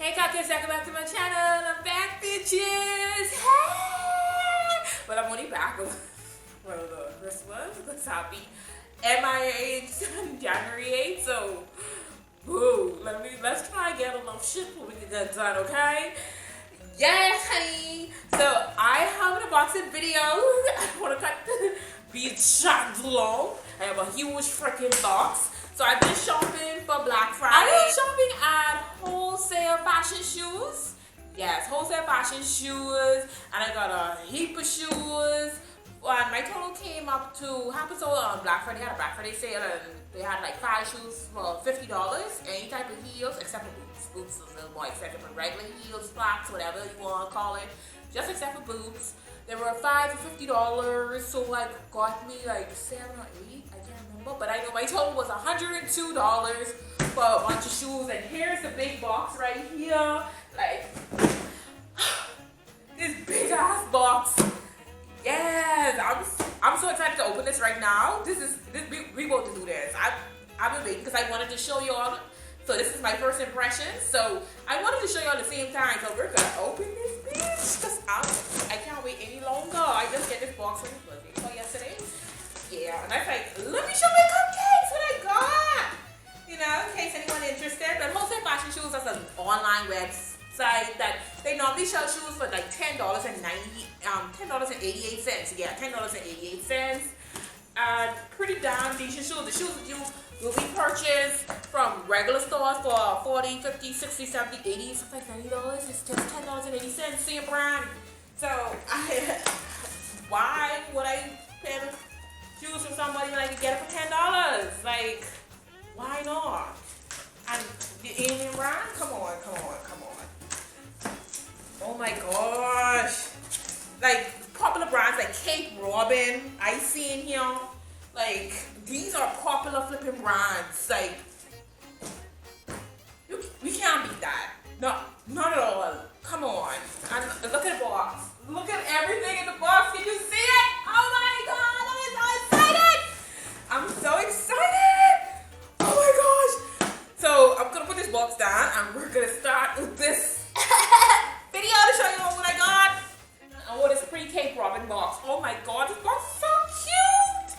Hey cocktails, welcome back to my channel. I'm back, bitches. Hey! Well, I'm only back with the Christmas, the happy MIA January 8th. So, boo. Let's try and get a little shit before we can get done, okay? Yes, honey. So I have an unboxing video. I don't want to cut these shots long. I have a huge freaking box. So I've been shopping for Black Friday. I was shopping at Wholesale fashion shoes. Yes, Wholesale fashion shoes. And I got a heap of shoes. And my total came up to, happened so on Black Friday. They had a Black Friday sale and they had like 5 shoes for $50. Any type of heels except for boots. Boots is a little more expensive for regular heels, flats, whatever you want to call it. Just except for boots. There were 5 for $50. So like got me like 7 or 8. I can't remember. But I know my total was $102 for a bunch of shoes. And here's the big box right here. Like this big ass box. Yes, I'm so excited to open this right now. We going to do this. I've been waiting because I wanted to show you all. So this is my first impression. So I wanted to show you all at the same time. So we're gonna open this bitch because I can't wait any longer. I just get this box from yesterday. Yeah, and I was like, let me show my cupcakes what I got. You know, in case anyone interested. But Wholesale Fashion Shoes is an online website that they normally sell shoes for like $10.88. Yeah, $10.88. Pretty damn decent shoes. The shoes that you will be purchased from regular stores for $40, $50, $60, $70, $80, something like $90. It's just $10.80. Same brand. So why would I pay the shoes from somebody when I could get it for $10? Like, why not? And the Indian brand? Come on. Oh my gosh. Like popular brands like Cape Robin, I see in here. Like these are popular flipping brands. Like we can't beat that. No, not at all. Come on. And look at the box. Look at everything in the box. Can you see it? Oh my god, I'm so excited. I'm so excited. Oh my gosh. So I'm gonna put this box down and we're gonna start with this video to show you all what I got. Oh, this pretty Cape Robin box. Oh my god, this box is so cute.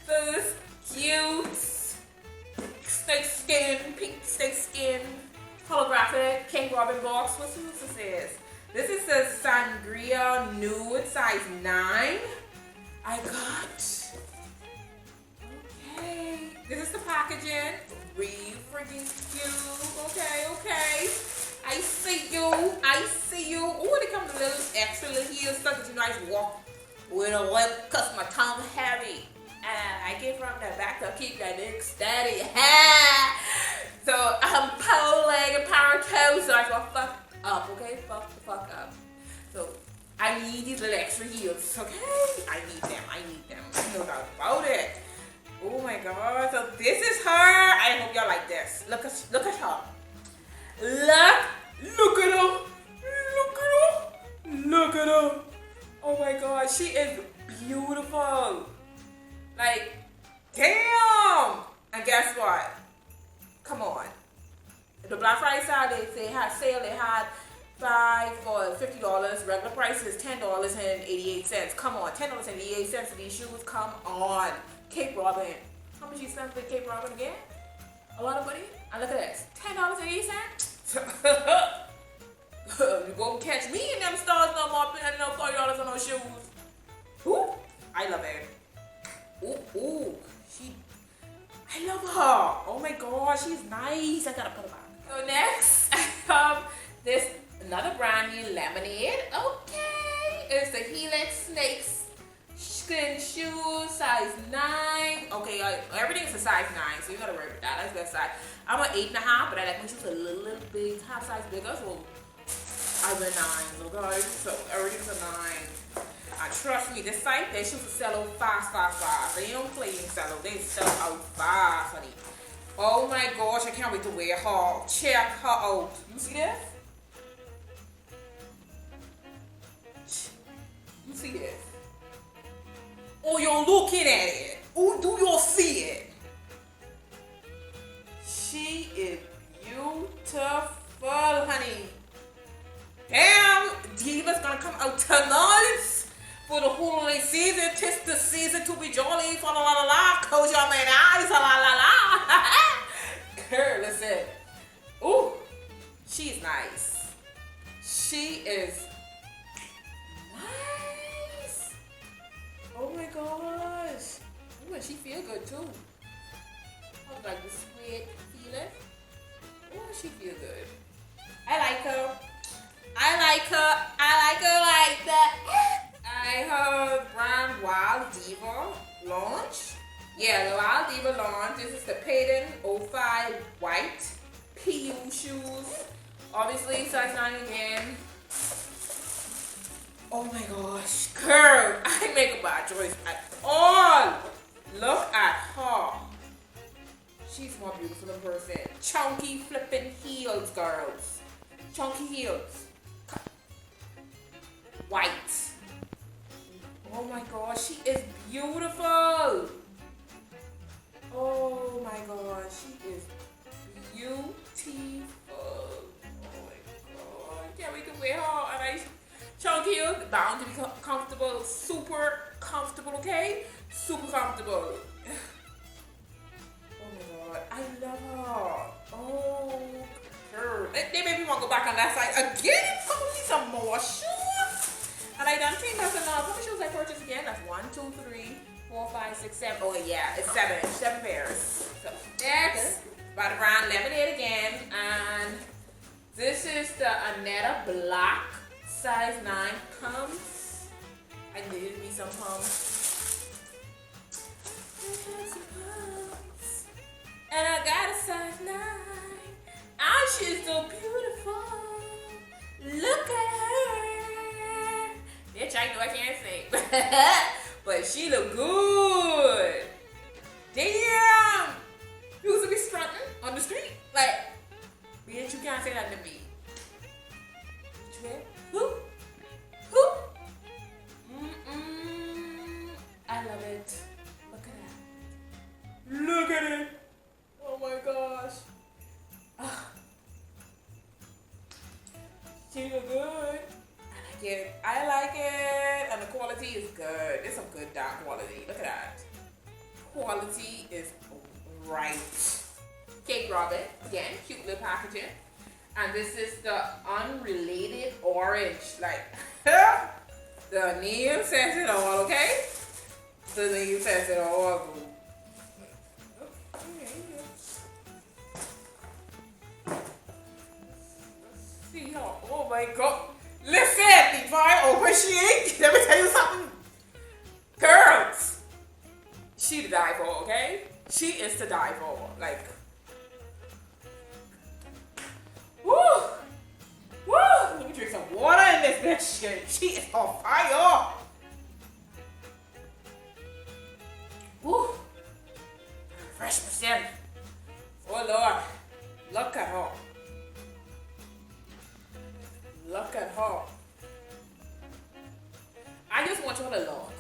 So this cute snake skin, pink snake skin, holographic Cape Robin box. What's this is? This is the Sangria Nude size 9. I got. Okay. This is the packaging. Really freaking cute. Okay. I see you. Oh, they come with a little extra little heel stuff that you know I just walk with a limp because my tongue heavy. And I get from the back to keep that dick steady. So I'm pole-leg and power toe, so I go fuck up, okay? Fuck the fuck up. So I need these little extra heels, okay? I need them. No doubt about it. Oh my god. So this is her. I hope y'all like this. Look at her. Look at her. Oh my god, she is beautiful. Like, damn. And guess what? Come on. The Black Friday sale, they had sale. They had 5 for $50. Regular price is $10.88. Come on, $10.88 for these shoes. Come on. Cape Robin. How much you spent for Cape Robin again? A lot of money. And look at this. $10.80. You won't catch me in them stores no more paying no $40 on those shoes. Ooh, I love it. Ooh, I love her. Oh my god, she's nice. I gotta put her back. So next, I have this another brand new Lemonade. Okay, it's the Helix snakes skin shoes, size 9. Okay, everything is a size 9, so you gotta worry with that. That's best size. I'm an 8.5, but I like my shoes a little big, half size bigger, so I went 9, okay? So everything's a 9. And trust me, this site, their shoes will sell out fast. They don't play in sell out, they sell out fast, honey. Oh my gosh, I can't wait to wear her. Check her out. You see this? You see this? Oh, you're looking at it. Oh, do you see it? She is beautiful. beautiful, honey. Damn, Diva's gonna come out tonight for the holiday season. 'Tis the season to be jolly. Fa la la la. Close your main eyes. La la la. Girl, listen. Ooh, she's nice. She is nice. Oh my gosh. Ooh, and she feel good too. I like the sweet feeling. Oh, she feel good. I like her. I like her. I like her like that. I heard brand Wild Diva launch. Yeah, the Wild Diva launch. This is the Payton 05 white PU shoes. Obviously, size 9 again. Oh my gosh. Girl, I didn't make a bad choice at all. Look at her. She's more beautiful in person. Chunky flipping heels, girls. Chunky heels. White. Oh my gosh, she is beautiful. Oh my gosh, she is beautiful. Oh my god. Can't wait to wear her. A nice chunky heels. Bound to be comfortable. Super comfortable, okay? Super comfortable. I love her. Oh, girl. They made me want to go back on that side again. Probably some more shoes. And I done think that's enough. How many shoes I purchased again? That's 1, 2, 3, 4, 5, 6, 7. Oh yeah, it's 7 pairs. So next, by the brand Lemonade again. And this is the Anita Black size 9 pumps. I needed me some pumps. And I got a size 9. And she's so beautiful. Look at her. Bitch, I know I can't sing. But she look good. Damn. You used to be strutting on the street. Like, bitch, you can't say that to me. Which way? Who? I love it. Look at that. Look at it. Oh my gosh. She look good. I like it. And the quality is good. It's some good dark quality. Look at that. Quality is right. Cake Robin. Again, cute little packaging. And this is the Unrelated orange. Like, the name says it all, okay? The name says it all. See her. Oh my god. Listen, before I open she, let me tell you something. Girls, she to die for, okay? She is to die for. Like, woo! Woo! Let me drink some water in this bitch. She is on fire. Woo! Fresh myself. Oh Lord. Look at her. Look at her. I just want you to look.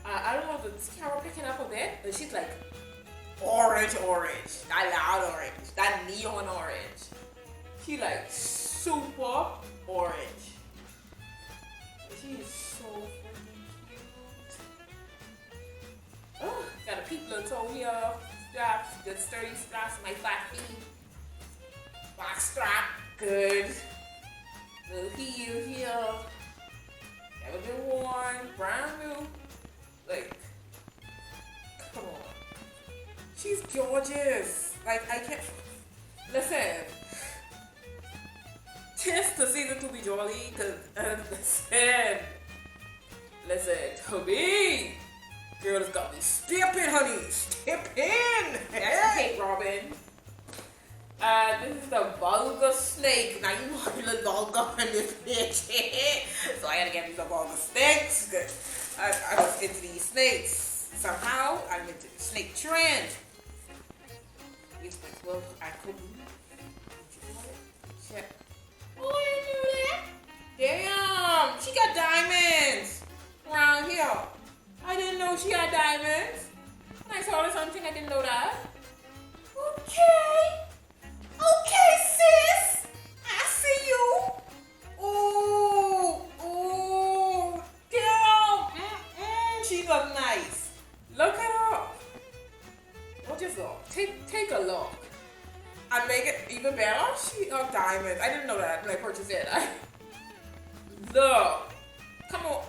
I don't know if the camera picking up a bit, but she's like orange. That loud orange. That neon orange. She like super orange. She is so freaking cute. Oh, got a peep little toe here. Straps, good sturdy straps, my fat feet. Box strap, good. Little heel here. Never been worn, brand new. Like, come on. She's gorgeous. Like, I can't. Listen. 'Tis the season to be jolly, cause listen, to me. Girl has got me stepping, honey. Stepping. That's Kate Robin. This is the Vulgar snake. Now you want a little vulgar in this bitch. So I had to get me some vulgar snakes. I was into these snakes. Somehow I'm into the snake trend. Well, I could check. Oh, I didn't know that. Damn, she got diamonds around here. I didn't know she had diamonds. I saw her something, I didn't know that. Oh, Okay. Okay, sis. I see you. Ooh. Ooh. Damn. She look nice. Look at her. What just look? Take a look. I make it even better. She diamonds. I didn't know that when I purchased it. Look. Come on.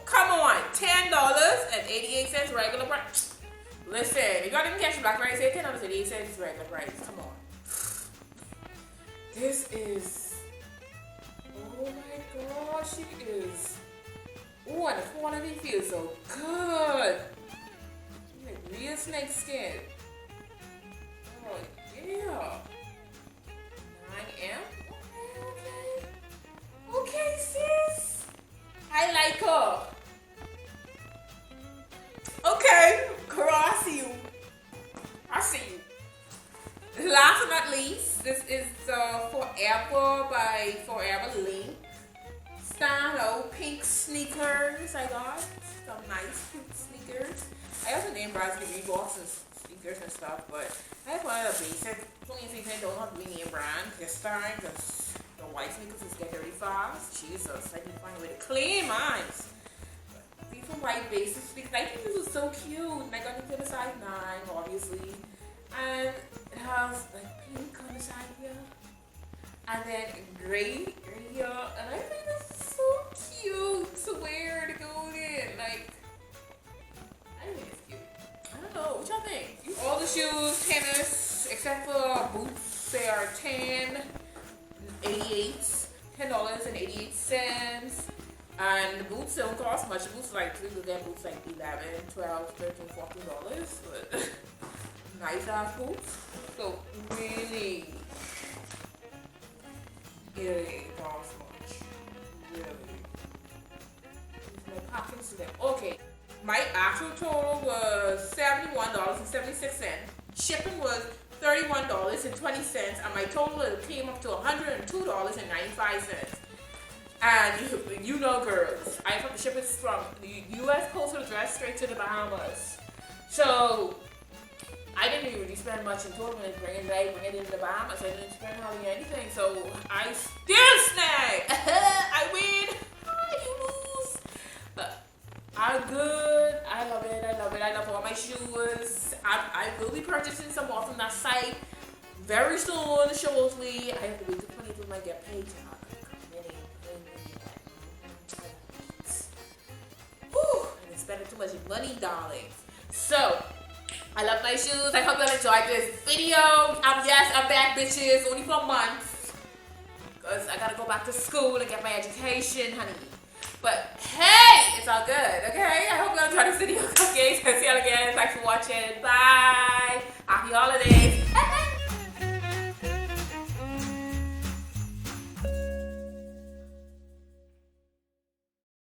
$10.88 regular price. Listen, if y'all didn't catch the Black Friday sale, $10.88 regular price. Come on. This is. Oh my gosh, she is. Oh, and the quality feels so good. Like real snake skin. Oh yeah. 9M. Okay, sis. I like her. Okay, girl, I see you. Last but not least, this is Forever by Forever Link. Style pink sneakers I got. Some nice pink sneakers. I also name brands like Reeboks and sneakers and stuff, but I have one of the basic. Only thing I don't have to be name brand this time because the white sneakers is getting very fast. Jesus, I need to find a way to clean mine. These are white basic sneakers. I think this is so cute. And I got it to the size 9, obviously. And it has like pink on the side here. And then gray here. And I think this is so cute to wear to go in. Like, I think it's cute. I don't know. What y'all think? All the shoes, tennis, except for boots, they are $10.88. And the boots don't cost much. The boots like, you can get boots like $11, $12, $13, $14. But nice ass boots. So really, it costs much. Really. My pockets to them. Okay. My actual total was $71.76. Shipping was $31.20, and my total came up to $102.95. And you know, girls, I have to ship it from the U.S. postal address straight to the Bahamas. So I didn't really spend much in total when bringing it into the Bahamas. I didn't spend hardly anything. So I still snag. I win. You lose. But I'm good. I love it. I love all my shoes. I will be purchasing some more from that site very soon, shortly. I have to wait till 22 when I get paid. Spending too much money, darlings. So, I love my shoes. I hope y'all enjoyed this video. I'm back, bitches. Only for months. Because I gotta go back to school and get my education, honey. But, hey, it's all good, okay? I hope y'all enjoyed this video. Okay, so see y'all again. Thanks for watching. Bye. Happy holidays.